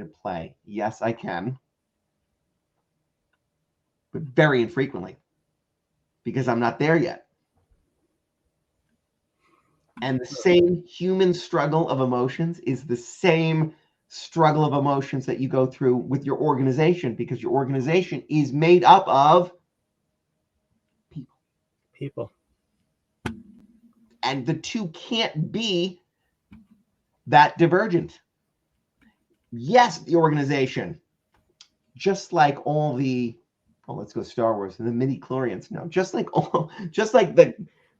at play. Yes, I can, but very infrequently because I'm not there yet. And the same human struggle of emotions is the same struggle of emotions that you go through with your organization, because your organization is made up of people. And the two can't be that divergent. Yes, the organization, just like all the, let's go Star Wars, the midi-chlorians. No, just like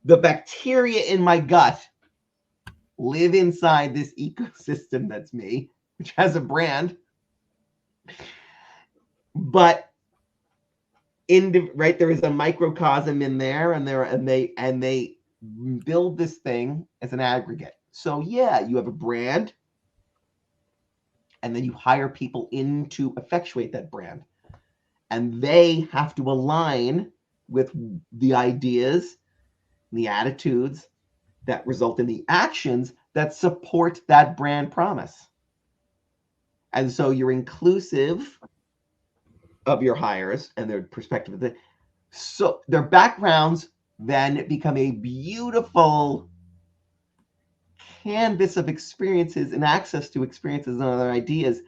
the bacteria in my gut live inside this ecosystem that's me, which has a brand. But there is a microcosm in there, and they build this thing as an aggregate. So yeah, you have a brand, and then you hire people in to effectuate that brand, and they have to align with the ideas, the attitudes that result in the actions that support that brand promise. And so you're inclusive of your hires and their perspective of it. So their backgrounds then become a beautiful canvas of experiences and access to experiences and other ideas,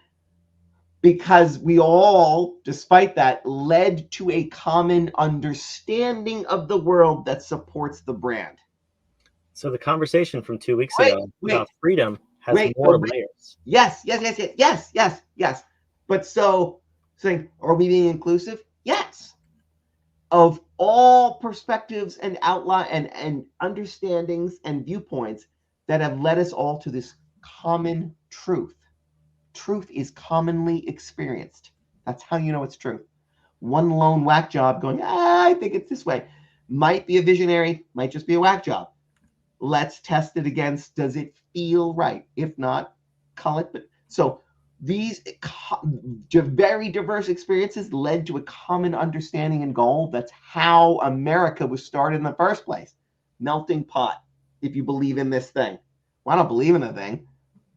because we all, despite that, led to a common understanding of the world that supports the brand. So the conversation from 2 weeks ago about freedom has more layers. Yes. But so saying, are we being inclusive? Yes. Of all perspectives and outline and understandings and viewpoints that have led us all to this common truth. Truth is commonly experienced. That's how you know it's truth. One lone whack job going, I think it's this way, might be a visionary, might just be a whack job. Let's test it against, does it feel right? If not, call it. But so these very diverse experiences led to a common understanding and goal. That's how America was started in the first place. Melting pot, if you believe in this thing. Well, I don't believe in the thing,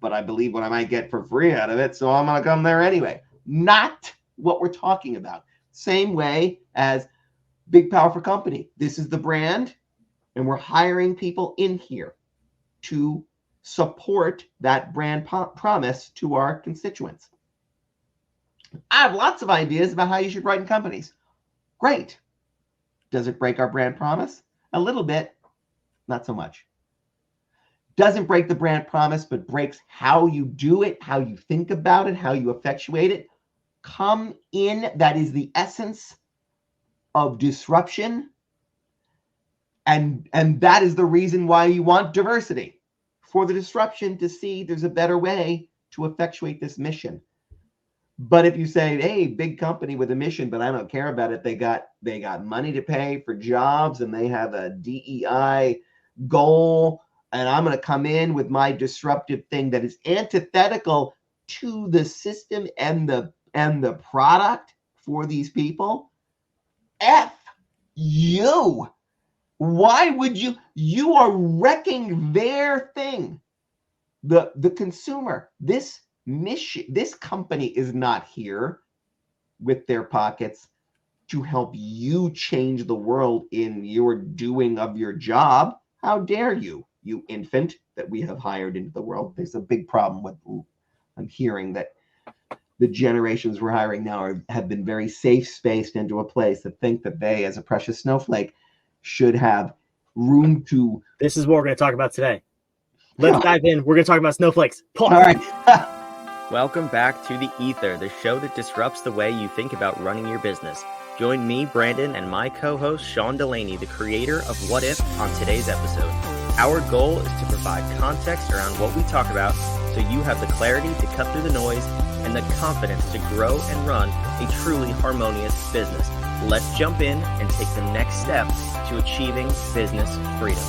but I believe what I might get for free out of it, so I'm going to come there anyway. Not what we're talking about. Same way as big, powerful company. This is the brand, and we're hiring people in here to support that brand promise to our constituents. I have lots of ideas about how you should write in companies. Great. Does it break our brand promise? A little bit, not so much. Doesn't break the brand promise, but breaks how you do it, how you think about it, how you effectuate it. Come in, that is the essence of disruption. And that is the reason why you want diversity. For the disruption to see there's a better way to effectuate this mission. But if you say, hey, big company with a mission, but I don't care about it, they got money to pay for jobs, and they have a DEI goal, and I'm going to come in with my disruptive thing that is antithetical to the system and the product for these people. F you. Why would you? You are wrecking their thing. The consumer. This mission, this company is not here with their pockets to help you change the world in your doing of your job. How dare you, you infant that we have hired into the world? There's a big problem with, I'm hearing that the generations we're hiring now have been very safe-spaced into a place that think that they, as a precious snowflake, should have room to... This is what we're going to talk about today. Let's dive in. We're going to talk about snowflakes. Pause. All right. Welcome back to The Ether, the show that disrupts the way you think about running your business. Join me, Brandon, and my co-host, Sean Delaney, the creator of What If, on today's episode. Our goal is to provide context around what we talk about so you have the clarity to cut through the noise and the confidence to grow and run a truly harmonious business. Let's jump in and take the next step to achieving business freedom.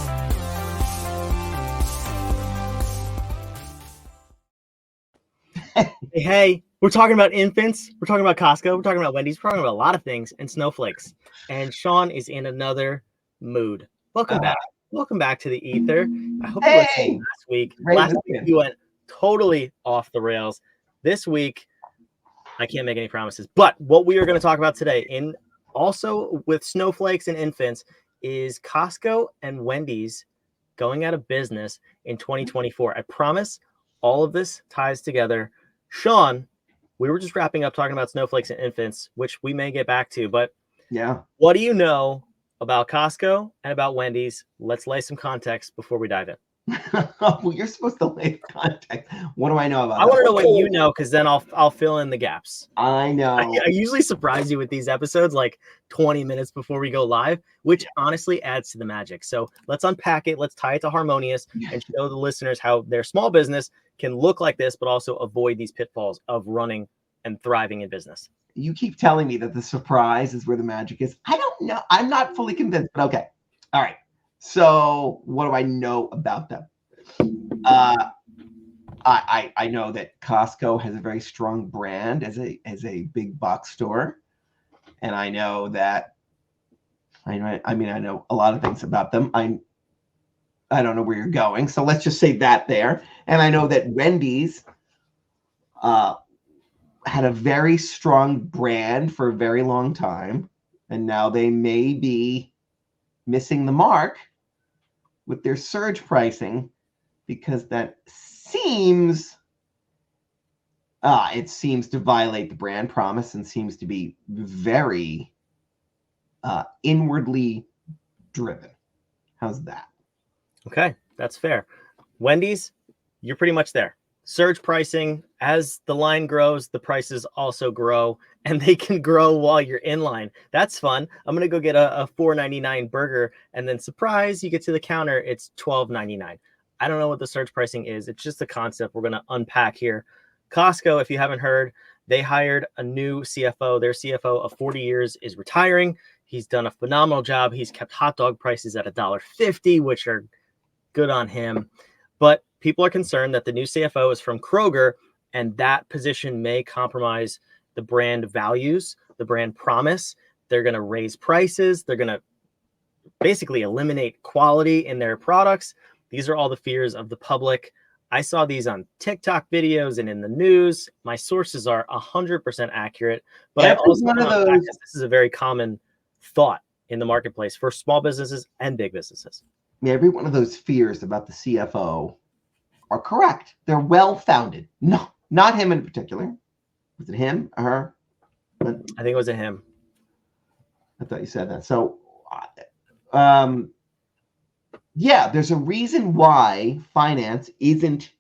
Hey, we're talking about infants. We're talking about Costco. We're talking about Wendy's. We're talking about a lot of things and snowflakes. And Sean is in another mood. Welcome back. Welcome back to the Ether. I hope you listened last week. Last week you went totally off the rails. This week I can't make any promises. But what we are going to talk about today, in also with snowflakes and infants, is Costco and Wendy's going out of business in 2024. I promise all of this ties together. Sean, we were just wrapping up talking about snowflakes and infants, which we may get back to, but Yeah. what do you know about Costco and about Wendy's? Let's lay some context before we dive in. Well, you're supposed to lay the context. What do I know about I that? want to know what you know, because then I'll fill in the gaps. I know. I usually surprise you with these episodes like 20 minutes before we go live, which honestly adds to the magic. So let's unpack it. Let's tie it to Harmonious and show the listeners how their small business can look like this, but also avoid these pitfalls of running and thriving in business. You keep telling me that the surprise is where the magic is. I don't know. I'm not fully convinced, but okay. All right. So what do I know about them? I know that Costco has a very strong brand as a big box store, and I know that I know a lot of things about them. I don't know where you're going, so let's just say that there. And I know that Wendy's had a very strong brand for a very long time, and now they may be missing the mark with their surge pricing, because that seems to violate the brand promise and seems to be very inwardly driven. How's that? Okay, that's fair. Wendy's, you're pretty much there. Surge pricing, as the line grows, the prices also grow, and they can grow while you're in line. That's fun. I'm going to go get a $4.99 burger, and then surprise, you get to the counter, it's $12.99. I don't know what the surge pricing is. It's just a concept we're going to unpack here. Costco, if you haven't heard, they hired a new CFO. Their CFO of 40 years is retiring. He's done a phenomenal job. He's kept hot dog prices at $1.50, which are good on him. But people are concerned that the new CFO is from Kroger, and that position may compromise the brand values, the brand promise. They're going to raise prices. They're going to basically eliminate quality in their products. These are all the fears of the public. I saw these on TikTok videos and in the news. My sources are 100% accurate, but I also one of those. This is a very common thought in the marketplace for small businesses and big businesses. Every one of those fears about the CFO are correct. They're well-founded. No, not him in particular. Was it him or her? I think it was a him. I thought you said that. So, yeah, there's a reason why finance isn't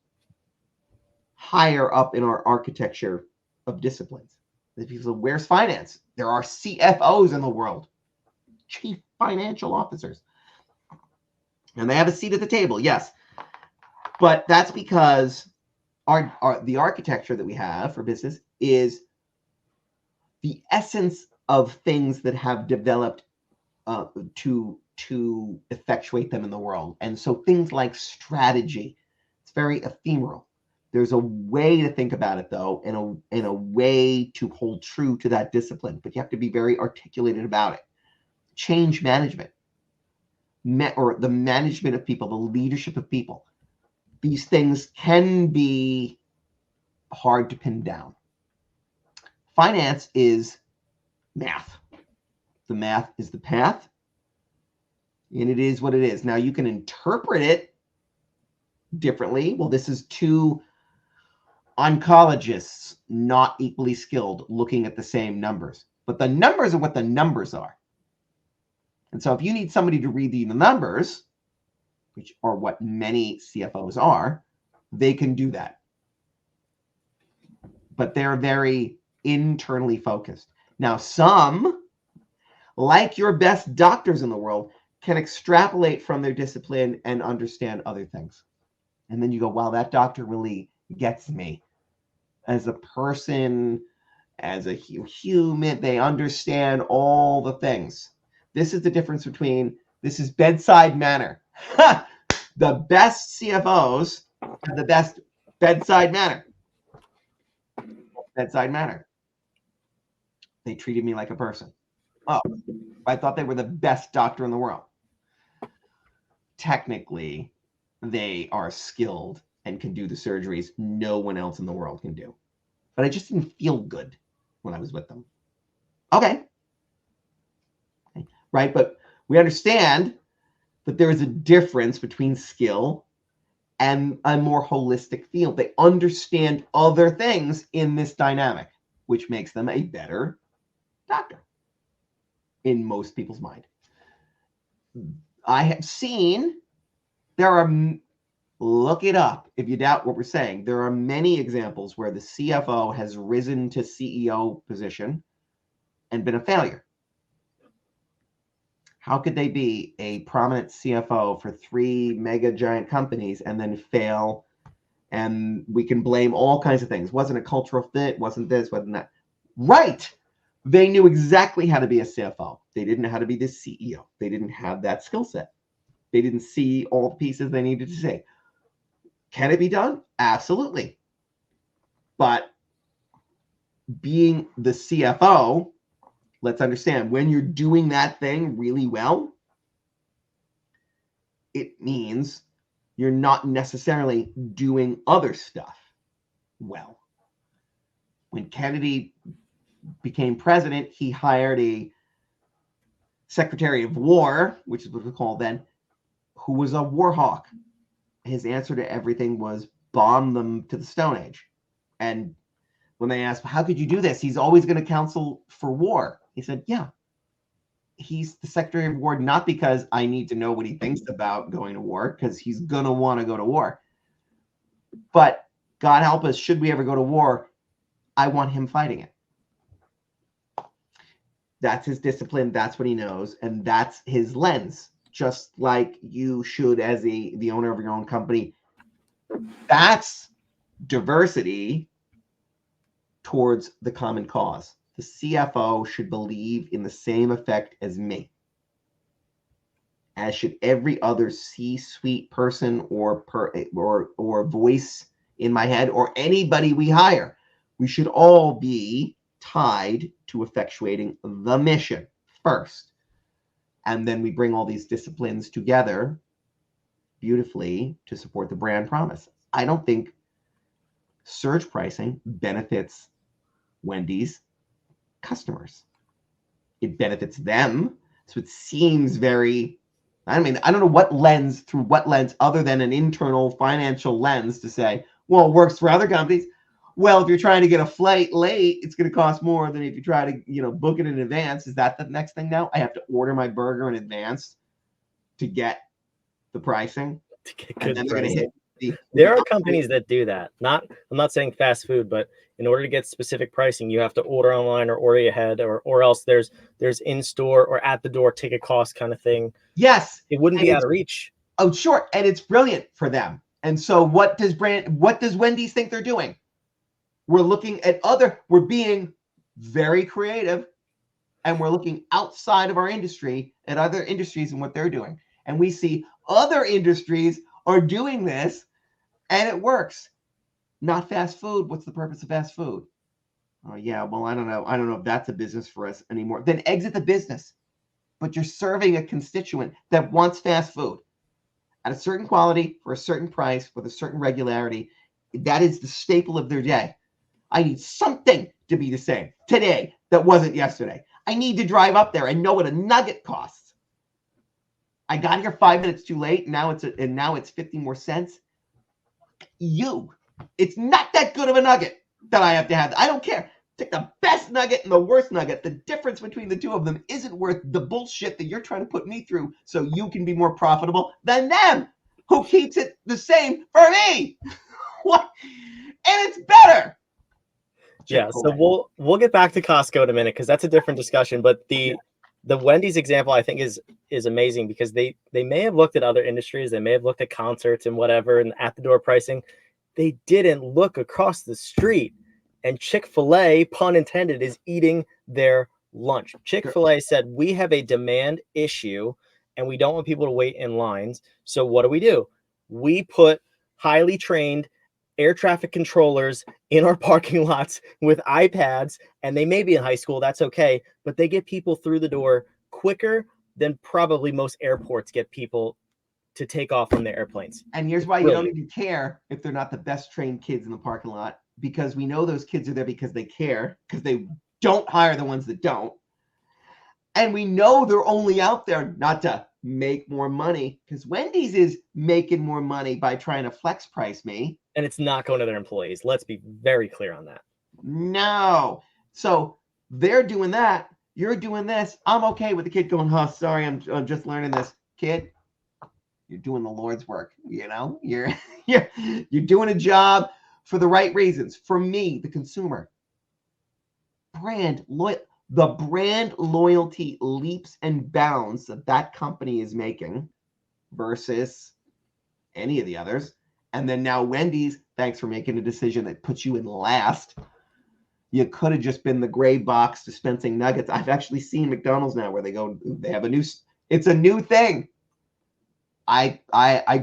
higher up in our architecture of disciplines. People say, where's finance? There are CFOs in the world, chief financial officers. And they have a seat at the table, yes. But that's because the architecture that we have for business is the essence of things that have developed to effectuate them in the world. And so things like strategy, it's very ephemeral. There's a way to think about it, though, in a way to hold true to that discipline. But you have to be very articulated about it. Change management, or the management of people, the leadership of people. These things can be hard to pin down. Finance is math. The math is the path, and it is what it is. Now, you can interpret it differently. Well, this is two oncologists, not equally skilled, looking at the same numbers. But the numbers are what the numbers are. And so if you need somebody to read the numbers, which are what many CFOs are, they can do that. But they're very internally focused. Now, some, like your best doctors in the world, can extrapolate from their discipline and understand other things. And then you go, wow, that doctor really gets me. As a person, as a human, they understand all the things. This is the difference between, this is bedside manner. The best CFOs have the best bedside manner. Bedside manner. They treated me like a person. Oh, I thought they were the best doctor in the world. Technically, they are skilled and can do the surgeries no one else in the world can do. But I just didn't feel good when I was with them. Okay. Right? But we understand that there is a difference between skill and a more holistic field. They understand other things in this dynamic, which makes them a better doctor in most people's mind. I have seen look it up if you doubt what we're saying. There are many examples where the CFO has risen to CEO position and been a failure. How could they be a prominent CFO for 3 mega giant companies and then fail? And we can blame all kinds of things. Wasn't a cultural fit, wasn't this, wasn't that. Right. They knew exactly how to be a CFO. They didn't know how to be the CEO. They didn't have that skill set. They didn't see all the pieces they needed to see. Can it be done? Absolutely. But being the CFO, let's understand, when you're doing that thing really well, it means you're not necessarily doing other stuff well. When Kennedy became president, he hired a Secretary of War, which is what we call then, who was a war hawk. His answer to everything was bomb them to the Stone Age. And when they asked, how could you do this? He's always going to counsel for war. He said, yeah, he's the Secretary of War, not because I need to know what he thinks about going to war, because he's going to want to go to war. But God help us, should we ever go to war, I want him fighting it. That's his discipline. That's what he knows. And that's his lens. Just like you should as the owner of your own company. That's diversity towards the common cause. The CFO should believe in the same effect as me, as should every other C-suite person or voice in my head or anybody we hire. We should all be tied to effectuating the mission first. And then we bring all these disciplines together beautifully to support the brand promise. I don't think surge pricing benefits Wendy's customers. It benefits them. So it seems very, I don't know what lens, other than an internal financial lens to say, well, it works for other companies. Well, if you're trying to get a flight late, it's going to cost more than if you try to, book it in advance. Is that the next thing now? I have to order my burger in advance to get the pricing. To get good pricing. There are companies that do that. I'm not saying fast food, but in order to get specific pricing, you have to order online or order ahead, or else there's in-store or at the door ticket cost kind of thing. Yes. It wouldn't be out of reach. Oh, sure. And it's brilliant for them. And so what does Wendy's think they're doing? We're being very creative, and we're looking outside of our industry at other industries and what they're doing. And we see other industries are doing this and it works. Not fast food. What's the purpose of fast food? Oh yeah, well, I don't know if that's a business for us anymore. Then exit the business. But you're serving a constituent that wants fast food at a certain quality for a certain price with a certain regularity. That is the staple of their day. I need something to be the same today that wasn't yesterday. I need to drive up there and know what a nugget costs. I got here 5 minutes too late. Now it's 50 more cents. It's not that good of a nugget that I have to have. I don't care. Take the best nugget and the worst nugget. The difference between the two of them isn't worth the bullshit that you're trying to put me through so you can be more profitable than them, who keeps it the same for me. What? And it's better. Yeah, so we'll get back to Costco in a minute because that's a different discussion. But the Wendy's example, I think, is amazing because they may have looked at other industries, they may have looked at concerts and whatever and at the door pricing. They didn't look across the street, and Chick-fil-A, pun intended, is eating their lunch. Chick-fil-A said, we have a demand issue and we don't want people to wait in lines. So what do? We put highly trained air traffic controllers in our parking lots with iPads, and they may be in high school. That's okay. But they get people through the door quicker than probably most airports get people to take off from their airplanes. And here's why you don't even care if they're not the best trained kids in the parking lot, because we know those kids are there because they care, because they don't hire the ones that don't. And we know they're only out there not to make more money, because Wendy's is making more money by trying to flex price me. And it's not going to their employees. Let's be very clear on that. No. So they're doing that. You're doing this. I'm okay with the kid going, oh, sorry, I'm just learning this. Kid, you're doing the Lord's work. You know, you're doing a job for the right reasons. For me, the consumer, the brand loyalty leaps and bounds that company is making versus any of the others. And then now Wendy's, thanks for making a decision that puts you in last. You could have just been the gray box dispensing nuggets. I've actually seen McDonald's now where they have it's a new thing. I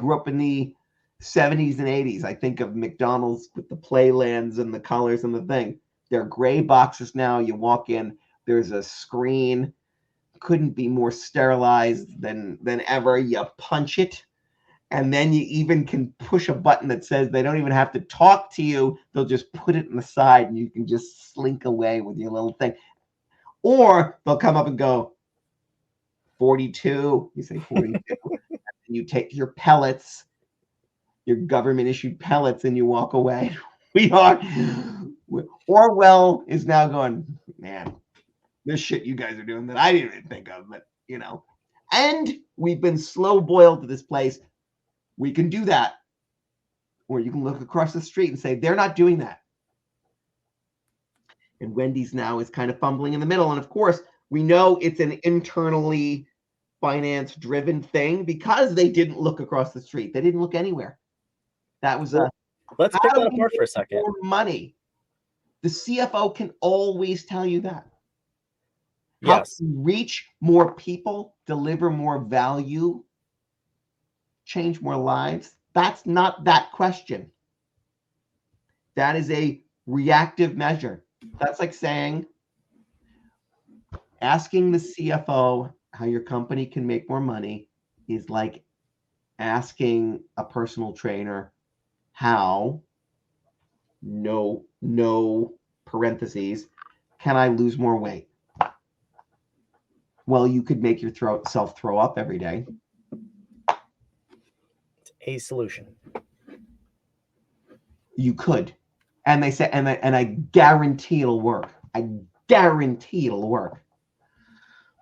grew up in the 70s and 80s. I think of McDonald's with the playlands and the colors and the thing. They're gray boxes now. You walk in, there's a screen. Couldn't be more sterilized than ever. You punch it. And then you even can push a button that says they don't even have to talk to you. They'll just put it in the side and you can just slink away with your little thing. Or they'll come up and go, 42. You say 42. And you take your pellets, your government issued pellets, and you walk away. Orwell is now going, man, this shit you guys are doing that I didn't even think of, but you know. And we've been slow boiled to this place. We can do that. Or you can look across the street and say, they're not doing that. And Wendy's now is kind of fumbling in the middle. And of course, we know it's an internally finance-driven thing because they didn't look across the street. They didn't look anywhere. That was let's pick that apart for a second. More money. The CFO can always tell you that. How to reach more people, deliver more value, change more lives. That's not that question. That is a reactive measure. That's like saying, asking the CFO how your company can make more money is like asking a personal trainer how, no parentheses, can I lose more weight? Well, you could make yourself throw up every day. A solution. You could. And they say, and I guarantee it'll work. I guarantee it'll work.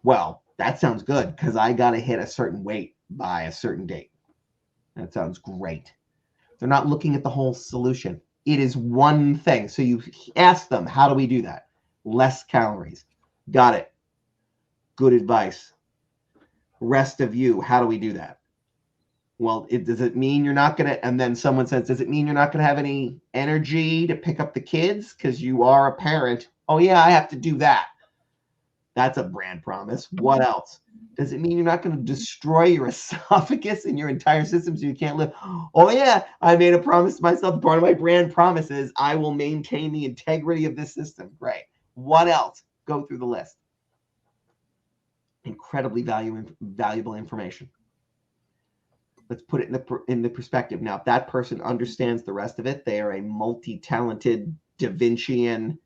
Well, that sounds good because I got to hit a certain weight by a certain date. That sounds great. They're not looking at the whole solution. It is one thing. So you ask them, how do we do that? Less calories. Got it. Good advice. Rest of you, how do we do that? Well, does it mean you're not going to, and then someone says, does it mean you're not going to have any energy to pick up the kids because you are a parent? Oh, yeah, I have to do that. That's a brand promise. What else? Does it mean you're not going to destroy your esophagus and your entire system so you can't live? Oh, yeah, I made a promise to myself. Part of my brand promise is I will maintain the integrity of this system. Great. What else? Go through the list. Incredibly valuable information. Let's put it in the perspective. Now, if that person understands the rest of it, they are a multi-talented Da Vincian.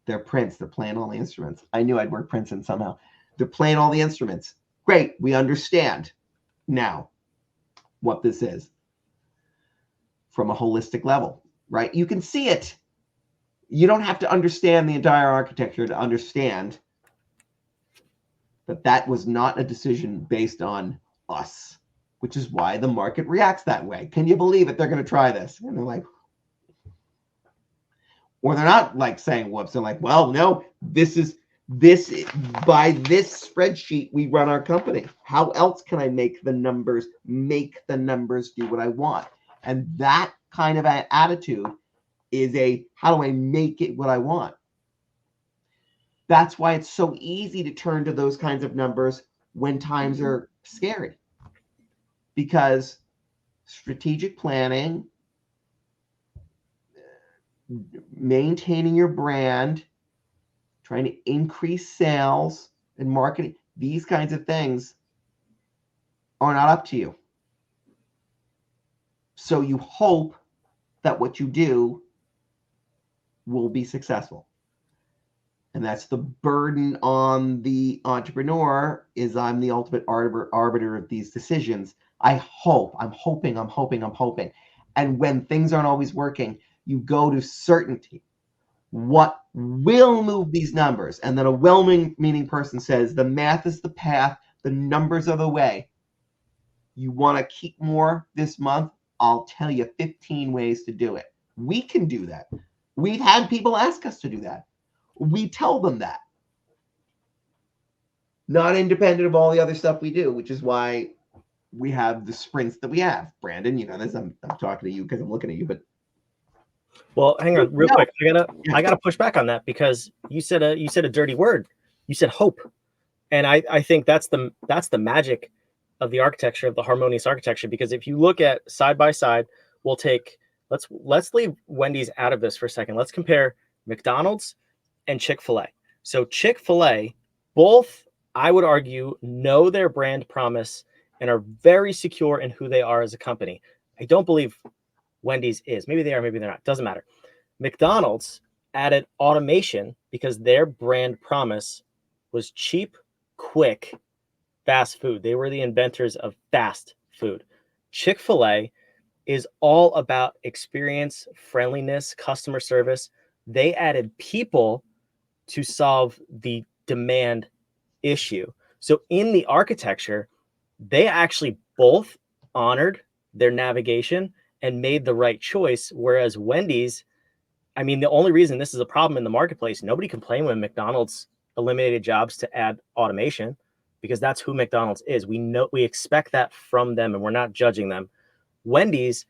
They're Prince. They're playing all the instruments. I knew I'd work Prince in somehow. They're playing all the instruments. Great. We understand now what this is from a holistic level, right? You can see it. You don't have to understand the entire architecture to understand that that was not a decision based on us, which is why the market reacts that way. Can you believe it? They're going to try this. And they're like, or they're not like saying whoops. They're like, well, no, this by this spreadsheet, we run our company. How else can I make the numbers do what I want? And that kind of attitude is how do I make it what I want? That's why it's so easy to turn to those kinds of numbers when times are scary. Because strategic planning, maintaining your brand, trying to increase sales and marketing, these kinds of things are not up to you. So you hope that what you do will be successful. And that's the burden on the entrepreneur, is I'm the ultimate arbiter of these decisions. I'm hoping. And when things aren't always working, you go to certainty. What will move these numbers? And then a well-meaning person says, the math is the path, the numbers are the way. You want to keep more this month? I'll tell you 15 ways to do it. We can do that. We've had people ask us to do that. We tell them that. Not independent of all the other stuff we do, which is why we have the sprints that we have. Brandon, you know this. I'm talking to you because I'm looking at you, but well, hang on real quick. I gotta push back on that, because you said a dirty word. You said hope. And I think that's the magic of the architecture, of the harmonious architecture. Because if you look at side by side, let's leave Wendy's out of this for a second. Let's compare McDonald's and Chick-fil-A. So Chick-fil-A, both, I would argue, know their brand promise and are very secure in who they are as a company. I don't believe Wendy's is. Maybe they are, maybe they're not. Doesn't matter. McDonald's added automation because their brand promise was cheap, quick, fast food. They were the inventors of fast food. Chick-fil-A is all about experience, friendliness, customer service. They added people to solve the demand issue. So in the architecture, they actually both honored their navigation and made the right choice. Whereas Wendy's, I mean, the only reason this is a problem in the marketplace, nobody complained when McDonald's eliminated jobs to add automation, because that's who McDonald's is. We expect that from them, and we're not judging them. Wendy's,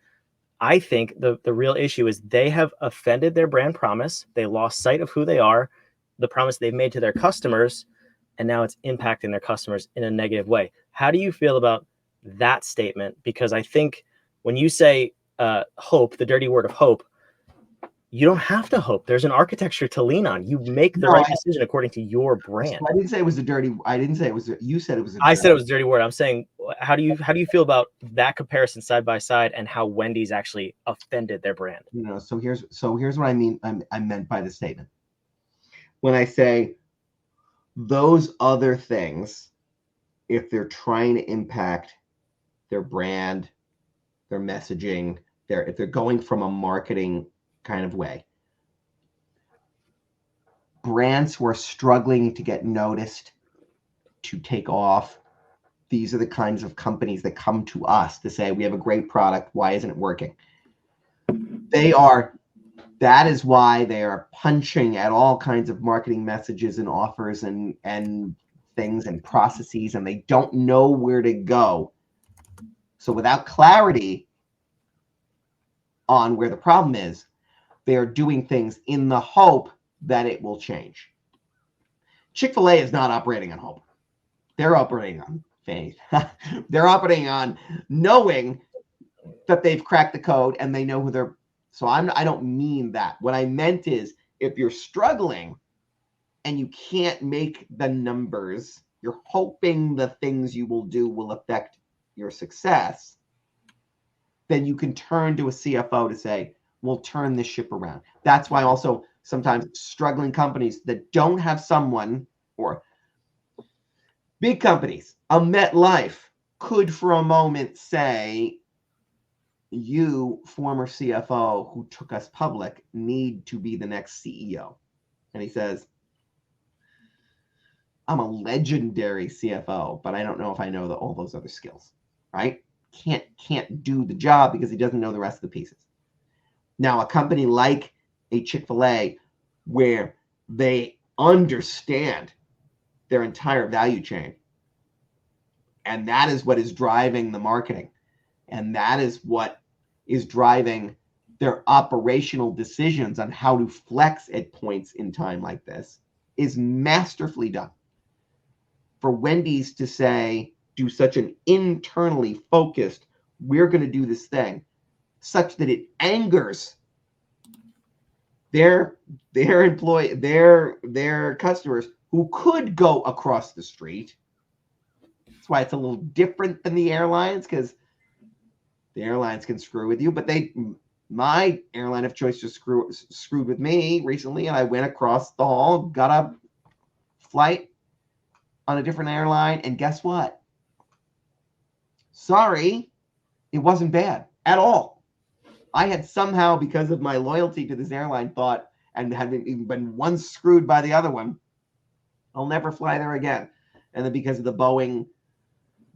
I think the real issue is they have offended their brand promise. They lost sight of who they are, the promise they've made to their customers, and now it's impacting their customers in a negative way. How do you feel about that statement? Because I think when you say hope, the dirty word of hope, you don't have to hope. There's an architecture to lean on. You make the right decision according to your brand. I didn't say it was a dirty. I didn't say it was. You said it was. I said it was a dirty word. I'm saying, how do you feel about that comparison side by side, and how Wendy's actually offended their brand? You know. So here's what I mean. I meant by the statement. When I say those other things, if they're trying to impact their brand, their messaging, if they're going from a marketing kind of way, brands who are struggling to get noticed, to take off, these are the kinds of companies that come to us to say, we have a great product, why isn't it working? That is why they are punching at all kinds of marketing messages and offers and things and processes, and they don't know where to go. So without clarity on where the problem is, they are doing things in the hope that it will change. Chick-fil-A is not operating on hope. They're operating on faith. They're operating on knowing that they've cracked the code and they know who they're. So I don't mean that. What I meant is, if you're struggling and you can't make the numbers, you're hoping the things you will do will affect your success, then you can turn to a CFO to say, we'll turn this ship around. That's why also sometimes struggling companies that don't have someone, or big companies, a MetLife could for a moment say, you, former CFO who took us public, need to be the next CEO. And he says, I'm a legendary CFO, but I don't know if I know all those other skills, right? Can't do the job because he doesn't know the rest of the pieces. Now, a company like a Chick-fil-A, where they understand their entire value chain, and that is what is driving the marketing, and that is what is driving their operational decisions on how to flex at points in time like this, is masterfully done. For Wendy's to say, do such an internally focused, we're going to do this thing, such that it angers their customers who could go across the street. That's why it's a little different than the airlines, because the airlines can screw with you, but my airline of choice just screwed with me recently, and I went across the hall, got a flight on a different airline, and guess what? Sorry, it wasn't bad at all. I had somehow, because of my loyalty to this airline, thought, and hadn't even been once screwed by the other one, I'll never fly there again. And then because of the Boeing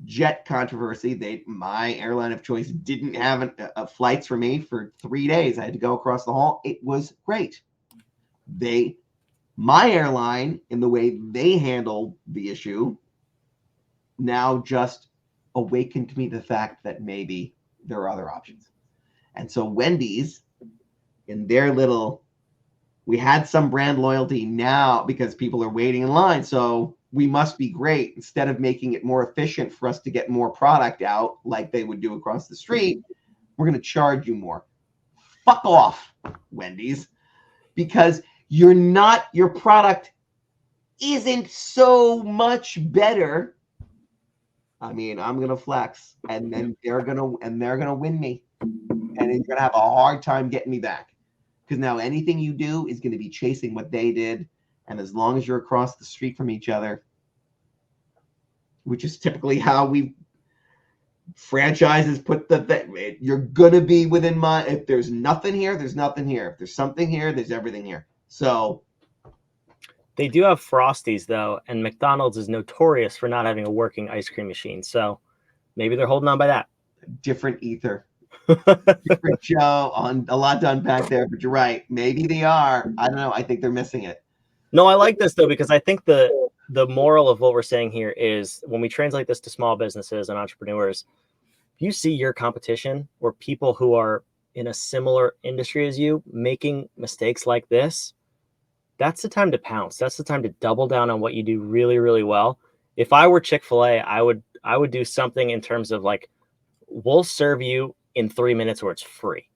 jet controversy, my airline of choice didn't have flights for me for 3 days. I had to go across the hall. It was great. My airline, in the way they handled the issue, now just awakened to me the fact that maybe there are other options. And so Wendy's, in their little, we had some brand loyalty now because people are waiting in line, so we must be great. Instead of making it more efficient for us to get more product out like they would do across the street, we're going to charge you more. Fuck off, Wendy's, because your product isn't so much better. I mean, I'm going to flex, and then they're going to win me, and you're going to have a hard time getting me back, because now anything you do is going to be chasing what they did. And as long as you're across the street from each other, which is typically how franchises put you're going to be within if there's nothing here, there's nothing here. If there's something here, there's everything here. So they do have Frosties, though, and McDonald's is notorious for not having a working ice cream machine. So maybe they're holding on by that. Different ether. Different show, on a lot to unpack there, but you're right. Maybe they are. I don't know. I think they're missing it. No, I like this, though, because I think the moral of what we're saying here is when we translate this to small businesses and entrepreneurs, if you see your competition or people who are in a similar industry as you making mistakes like this, that's the time to pounce. That's the time to double down on what you do really, really well. If I were Chick-fil-A, I would do something in terms of like, we'll serve you in 3 minutes or it's free,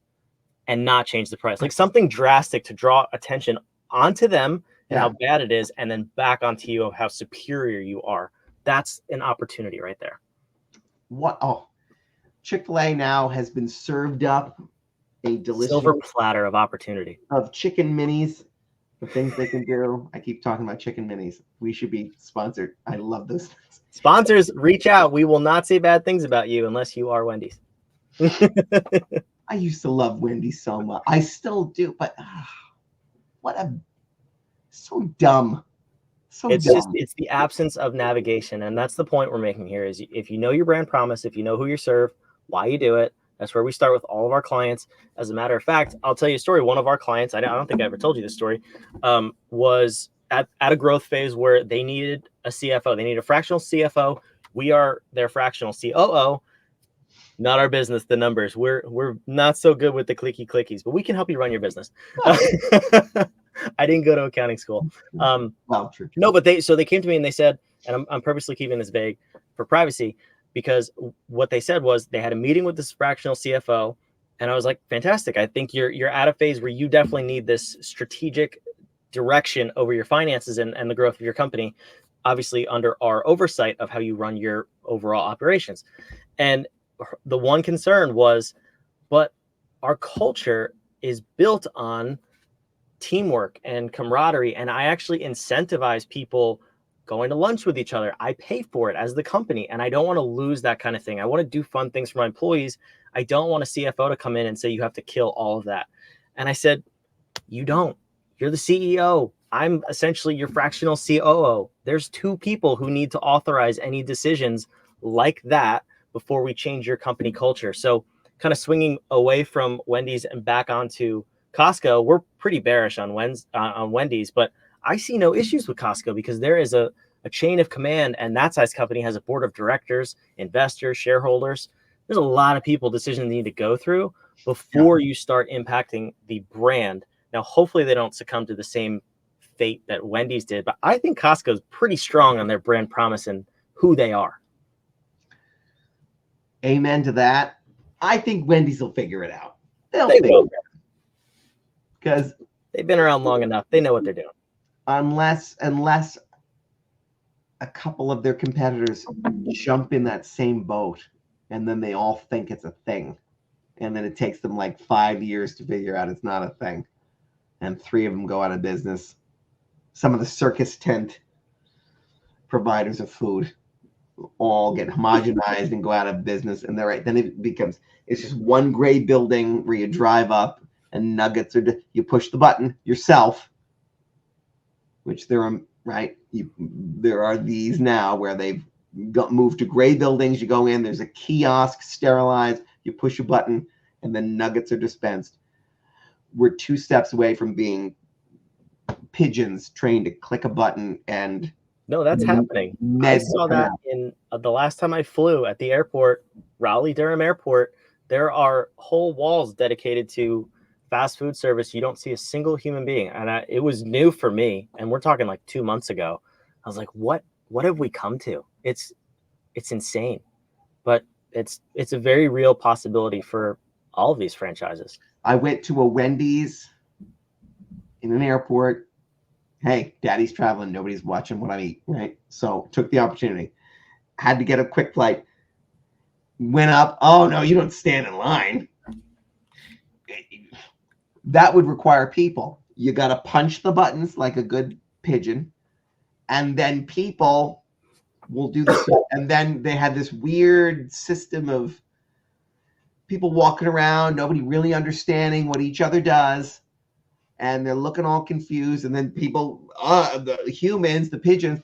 and not change the price. Like something drastic to draw attention onto them and how bad it is, and then back onto you of how superior you are. That's an opportunity right there. Chick-fil-A now has been served up a delicious silver platter of opportunity of chicken minis, the things they can do. I keep talking about chicken minis. We should be sponsored. I love those things. Sponsors, reach out. We will not say bad things about you unless you are Wendy's. I used to love Wendy's so much. I still do, but so dumb. It's the absence of navigation, and that's the point we're making here. Is if you know your brand promise, if you know who you serve, why you do it, that's where we start with all of our clients. As a matter of fact, I'll tell you a story. One of our clients, I don't think I ever told you this story, was at a growth phase where they needed a CFO. They needed a fractional CFO. We are their fractional COO. Not our business, the numbers. We're not so good with the clickies, but we can help you run your business. I didn't go to accounting school. True. No, but they came to me and they said, and I'm purposely keeping this vague for privacy, because what they said was they had a meeting with this fractional CFO, and I was like, fantastic. I think you're at a phase where you definitely need this strategic direction over your finances and the growth of your company, obviously under our oversight of how you run your overall operations. And the one concern was, but our culture is built on teamwork and camaraderie, and I actually incentivize people going to lunch with each other. I pay for it as the company, and I don't want to lose that kind of thing. I want to do fun things for my employees. I don't want a CFO to come in and say you have to kill all of that. And I said, you don't. You're the CEO. I'm essentially your fractional COO. There's two people who need to authorize any decisions like that before we change your company culture. So kind of swinging away from Wendy's and back onto Costco, we're pretty bearish on Wendy's, but I see no issues with Costco because there is a chain of command, and that size company has a board of directors, investors, shareholders. There's a lot of people decisions need to go through before you start impacting the brand. Now, hopefully they don't succumb to the same fate that Wendy's did, but I think Costco is pretty strong on their brand promise and who they are. Amen to that. I think Wendy's will figure it out. They will. Because they've been around long enough. They know what they're doing. Unless a couple of their competitors jump in that same boat and then they all think it's a thing. and then it takes them like 5 years to figure out it's not a thing. And 3 of them go out of business. Some of the circus tent providers of food all get homogenized and go out of business. And then it's just one gray building where you drive up and nuggets you push the button yourself, which there are these now where they've moved to gray buildings. You go in, there's a kiosk, sterilized, you push a button, and then nuggets are dispensed. We're 2 steps away from being pigeons trained to click a button and no, that's happening. I saw that in the last time I flew at the airport, Raleigh-Durham Airport. There are whole walls dedicated to fast food service. You don't see a single human being, and it was new for me. And we're talking like 2 months ago. I was like, "What have we come to?" It's insane, but it's a very real possibility for all of these franchises. I went to a Wendy's in an airport. Hey, daddy's traveling. Nobody's watching what I eat, right? So took the opportunity. Had to get a quick flight. Went up. Oh, no, you don't stand in line. That would require people. You got to punch the buttons like a good pigeon. And then people will do the stuff. And then they had this weird system of people walking around, nobody really understanding what each other does. And they're looking all confused. And then people, the humans, the pigeons,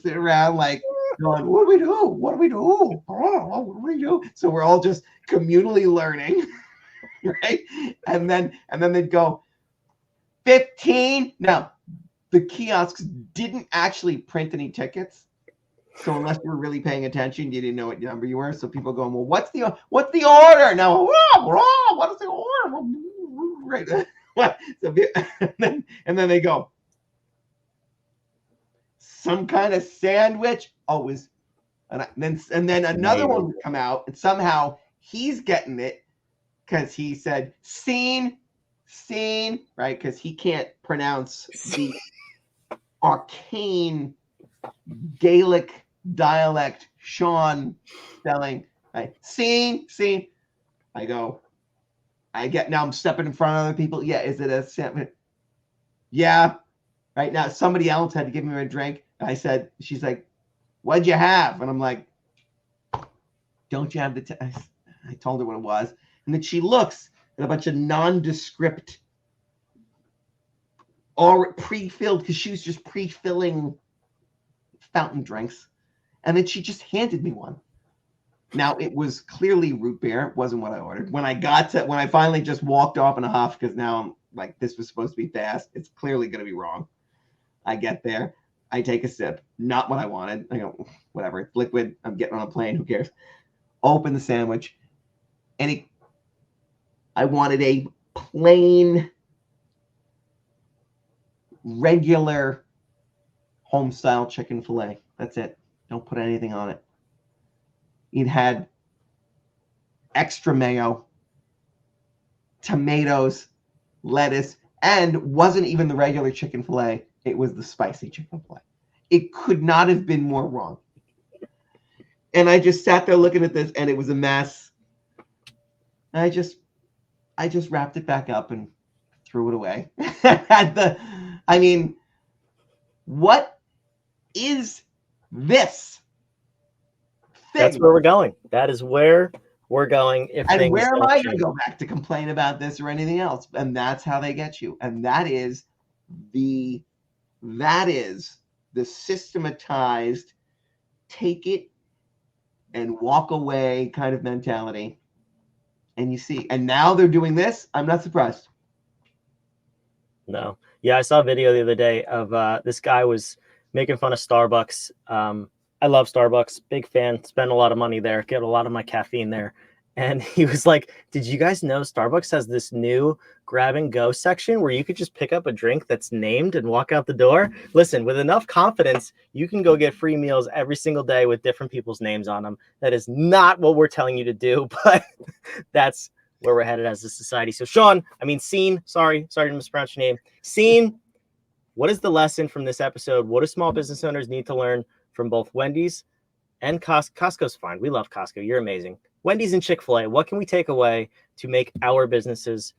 sit around like going, what do we do? What do we do? Oh, what do we do? So we're all just communally learning, right? And then they'd go, 15. Now, the kiosks didn't actually print any tickets. So unless you were really paying attention, you didn't know what number you were. So people going, well, what's the order? Now, what is the order? Right. So, and then they go, some kind of sandwich. Oh, and then another one would come out, and somehow he's getting it because he said scene, right? Because he can't pronounce the arcane Gaelic dialect Sean spelling, right? Scene. Now I'm stepping in front of other people. Yeah, is it a sandwich? Yeah. Right now, somebody else had to give me a drink. I said, she's like, what'd you have? And I'm like, don't you have I told her what it was. And then she looks at a bunch of nondescript, all pre-filled, because she was just pre-filling fountain drinks. And then she just handed me one. Now, it was clearly root beer. It wasn't what I ordered. When I finally just walked off in a huff, because now I'm like, this was supposed to be fast. It's clearly going to be wrong. I get there. I take a sip. Not what I wanted. I go, whatever. It's liquid. I'm getting on a plane. Who cares? Open the sandwich. And I wanted a plain, regular, home-style chicken fillet. That's it. Don't put anything on it. It had extra mayo, tomatoes, lettuce, and wasn't even the regular chicken fillet. It was the spicy chicken fillet. It could not have been more wrong. And I just sat there looking at this, and it was a mess. And I just wrapped it back up and threw it away. What is this thing? That's where we're going. That is where we're going. And where am I going to go back to complain about this or anything else? And that's how they get you. And that is the systematized take it and walk away kind of mentality. And you see, and now they're doing this. I'm not surprised. No. Yeah, I saw a video the other day of this guy was making fun of Starbucks. I love Starbucks, big fan, spend a lot of money there, get a lot of my caffeine there. And he was like, did you guys know Starbucks has this new grab and go section where you could just pick up a drink that's named and walk out the door? Listen, with enough confidence, you can go get free meals every single day with different people's names on them. That is not what we're telling you to do, but that's where we're headed as a society. So Sean, Scene, sorry to mispronounce your name. Scene, what is the lesson from this episode? What do small business owners need to learn from both Wendy's and Costco's fine. We love Costco. You're amazing. Wendy's and Chick-fil-A, what can we take away to make our businesses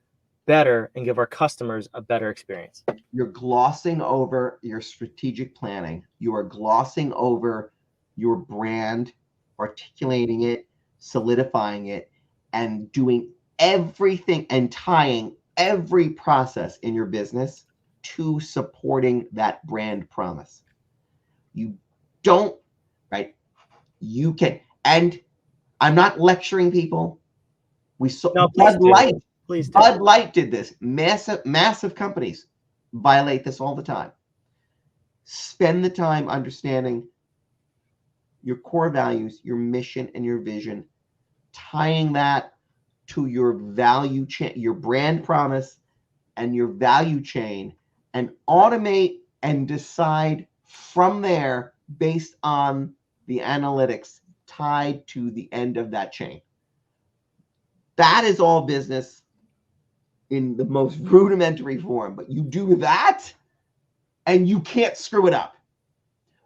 better and give our customers a better experience? You're glossing over your strategic planning. You are glossing over your brand, articulating it, solidifying it, and doing everything and tying every process in your business to supporting that brand promise. You don't, right? You can, and I'm not lecturing people. We saw Bud Light. Please do. Bud Light did this. Massive companies violate this all the time. Spend the time understanding your core values, your mission, and your vision, tying that to your value chain, your brand promise, and your value chain, and automate and decide from there based on the analytics tied to the end of that chain. That is all business in the most rudimentary form, but you do that and you can't screw it up.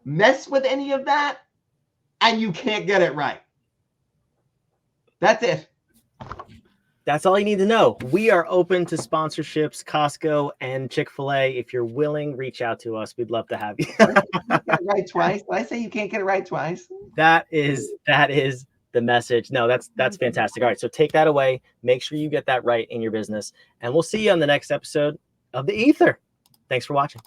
Mess with any of that and you can't get it right. That's it. That's all you need to know. We are open to sponsorships, Costco and Chick-fil-A. If you're willing, reach out to us. We'd love to have you. Get it right twice. Did I say you can't get it right twice? That is the message. No, that's fantastic. All right, so take that away. Make sure you get that right in your business. And we'll see you on the next episode of The Ether. Thanks for watching.